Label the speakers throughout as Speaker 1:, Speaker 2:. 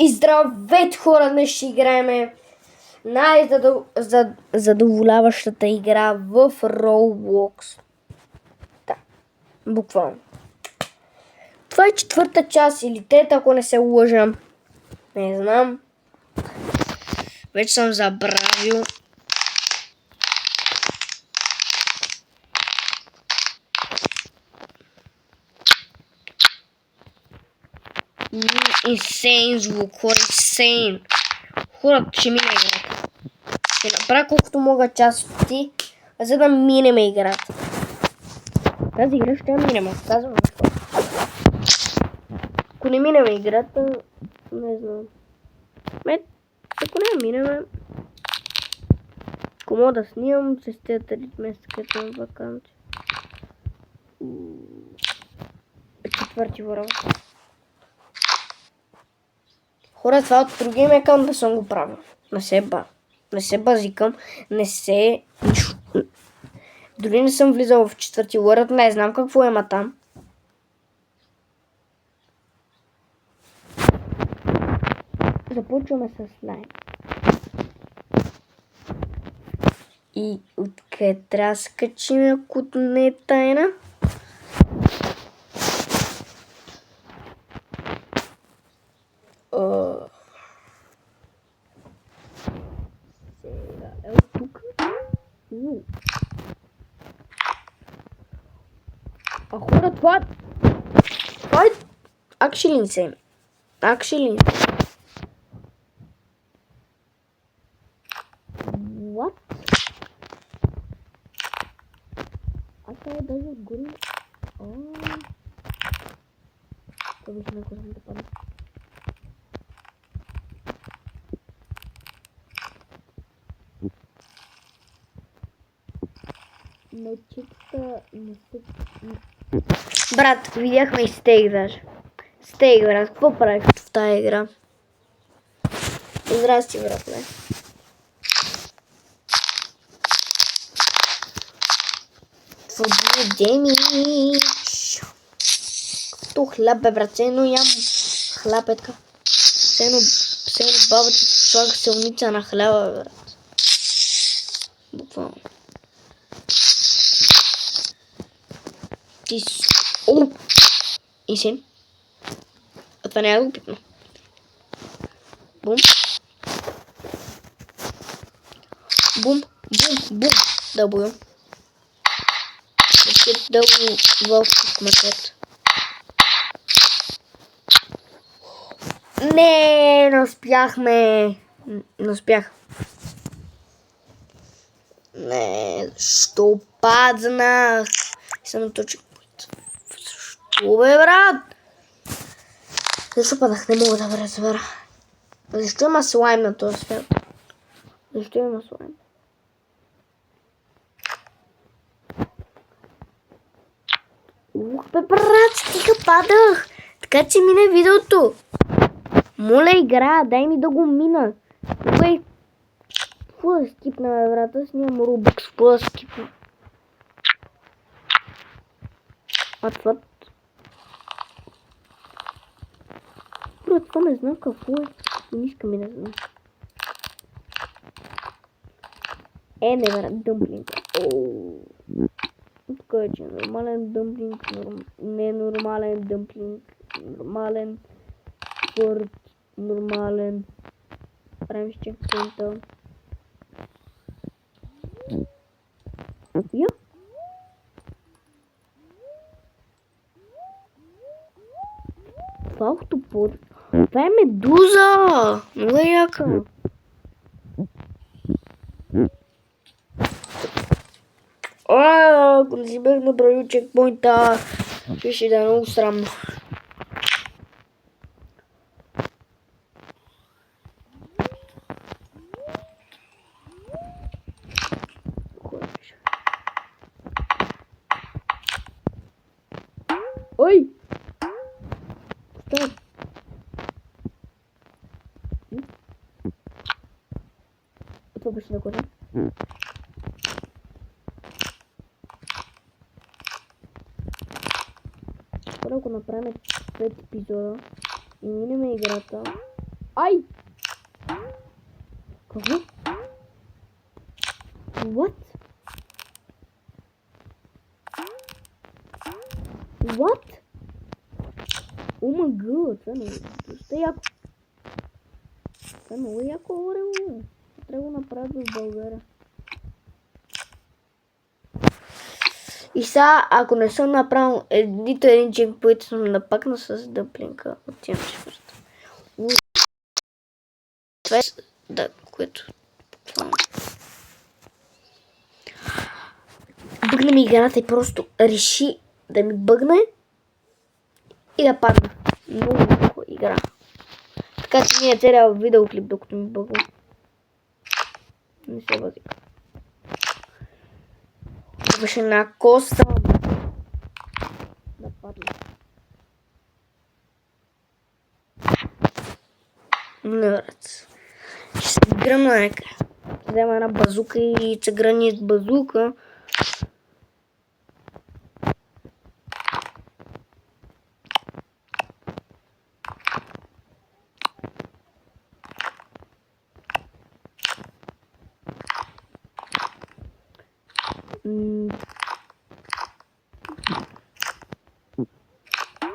Speaker 1: И здравейте хора, днес ще играем най-задоволяващата игра в Roblox. Да, буквално. Това е четвърта част или трета, ако не се лъжам. Не знам. Вече съм забравил. Insane звук, хора, insane. Хората ще мине играта. Ще направя колкото мога части, за да минем играта. Тази игра ще я минем, казвам защо. Ако не минем играта, не знам. Ако не я минем, ако мога да снимам, че сте 3 месеца като съм ваканция. Четвърти върва. Хора, това от другия ми акаунт да съм го правил. Не се базикам, дори не съм влизал в четвърти лърът, не знам какво има там. Започваме с слайм. И откъде трябва да скачим, ако не е тайна? Сега е от тук. А хора, това е actually insane. What? Това е даже отгоре. Това беше на кожа да падне. Брат, видяхме и стейк даже. Стейк, брат, какво правиш в тази игра? Здрасти, брат, не. Твърдо демидж. Както хляб, бе, брат, но ям хляб е така. Сено баба ти слага селница на хляба, бе, брат. Буквално. Инсейн. А това няма да го пипна. Бум. Дълбоя. Ще дълго вълков мъчет. Не успяхме. Не успях. Не, защо паднах? Съм точно. Защо, бе, брат? Защо паднах? Не мога да разбера. Защо има слайм на този свят? Защо има слайм? Бе, брат, стига падах! Така че мине видеото. Моля, игра, дай ми да го мина. Кой? Какво да скипна, бе, брат? Аз нямам Robux, какво да скипна? Това... Брат, това не знам какво е. Не искам и не знам. Не, брат, дъмплинг. Тук е, че нормален дъмплинг, ненормален дъмплинг, нормален спорт, нормален. Правим с чекпоинта. Я? Това е октопод. Това е медуза! Много е яка. Ако не си бях направил чекпоинта, ще да е много срамно. Ой! Стоп! Това беше на кода. Скоро го направим 5 епизода и минем играта. Ай! Какво? What? What? О май гад, това не е доста яко. Това е много яко орело. Трябва да го направят в България. И сега, ако не съм направил нито един чекпоинт, съм напакна с дъмплинга. Отивам си просто. Това е да, което буквално. Бъгна ми играта и просто реши да ми бъгне и да падна. Много игра. Така че ние целият видеоклип, докато ми бъгва. Не се възика. Беше на коса. Да падна. Не, брат. Ще се гръмна някъде. Взема една базука и се гръни с базука.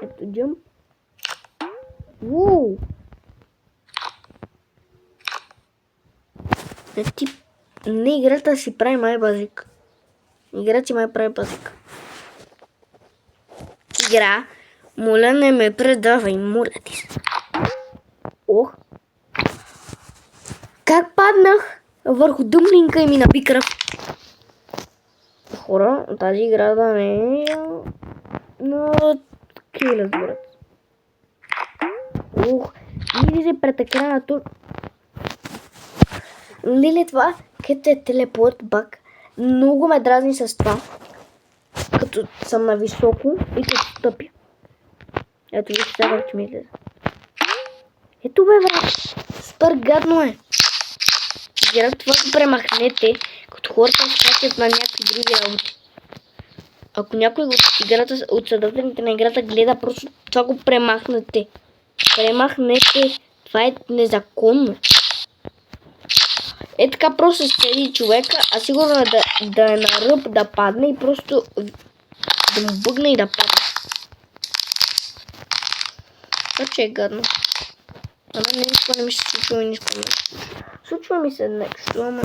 Speaker 1: Ето джъмп. Ууу! Не, играта си прави май базик. Играта си май прави базик. Игра, моля не ме предавай, моля ти се. Ох! Как паднах върху дъмплинга и ми наби кръв. Хора, тази игра да не е на килес, брат. Ох, иди се пред екрана тук. Не ли това, като е телепорт бак? Много ме дразни с това. Като съм на високо и като стъпя. Ето виж сега, че ми излезе. Ето бе, брат. Супер гадно е. Играта това го премахнете, като хората скачат на някакви други работи. Ако някой от играта, от създателите на играта гледа, просто това го премахнете. Премахнете. Това е незаконно. Е така просто седи човека, а сигурно е да е на ръб, да падне и просто да му бъгне и да падне. Това че е гадно. Ама нищо не ми се случва и нищо не ми се случва. Случва ми се нещо, ама...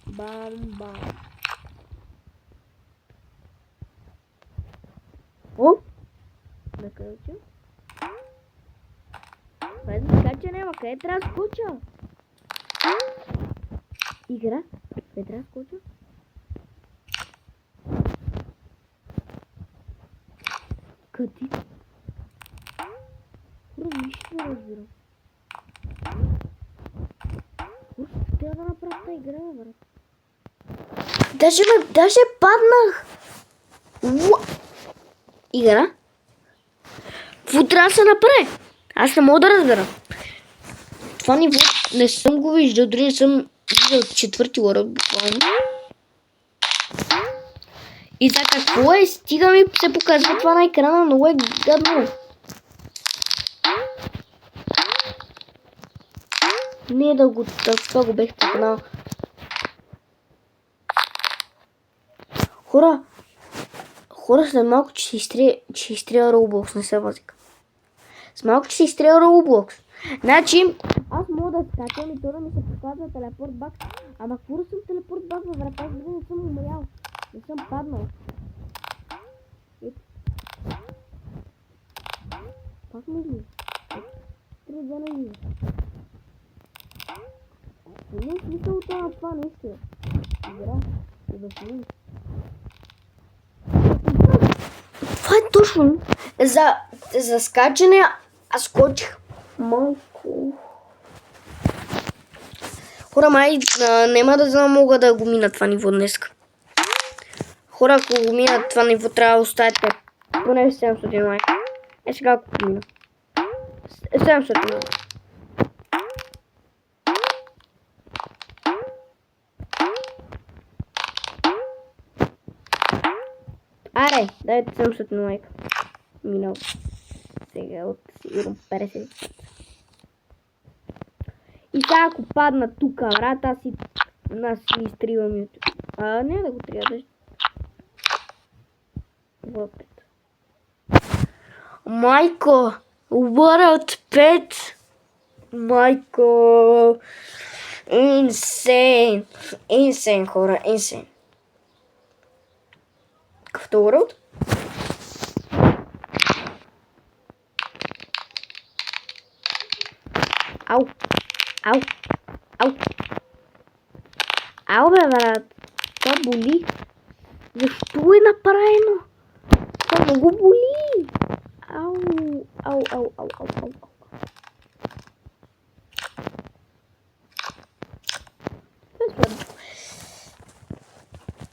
Speaker 1: Бам-бам. О! Накъде че? Без скача няма, къде трябва да скоча? Игра? Къде трябва да скоча? Къде? Нищо не разбирам. Трябва да направя тази игра, брат. Даже паднах! Игра? Какво трябва да се направи? Аз не мога да разбера. Това ниво не съм го виждал, дори не съм виждал четвърти лорд буквално. И за какво е? Стига ми се показва това на екрана, много е гадно. Не да го... Това го бех цъкнал. Хора, след малко, че ще изстрия Roblox, не се възика. С малко, че ще изстрия Roblox. Значи, аз мога да скачам и то да ми се показва телепорт бак. Ама какво да съм телепорт бак във врата? Аз не съм умрял. Не съм паднал. Пак ми излиза. Трябва да не излиза. Не е смисъл това нещо. Игра. Удоволен. Това е точно за скачане, аз скочих малко. Хора, май няма да мога да го мина това ниво днес. Хора, ако го мина това ниво, трябва да оставите поне 700 лайка. Е, сега ако го мина. 700 лайка. Аре, Дайте 700 лайка. Минал. Сега от сигурно 50. И сега ако падна тук, брат, аз си изтривам YouTube. Не да го трябва да... Въпред. Майко! World 5! Майко! Insane! Insane, хора, insane. Какъвто World? Ау! Ау! Ау! Ау, бе, брат! Това боли! Защо е направено? Това много боли! Ау! Ау, ау, ау, ау, ау,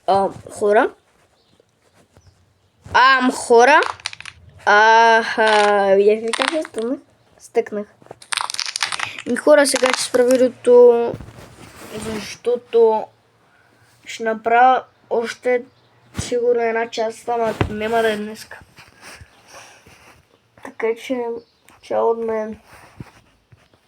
Speaker 1: ау. Хора? Хора? Видяхте ли как я стъкнах? Хора, сега ще спра видеото, защото ще направя още сигурно една част, ама няма да е днеска. Така че, чао от мен.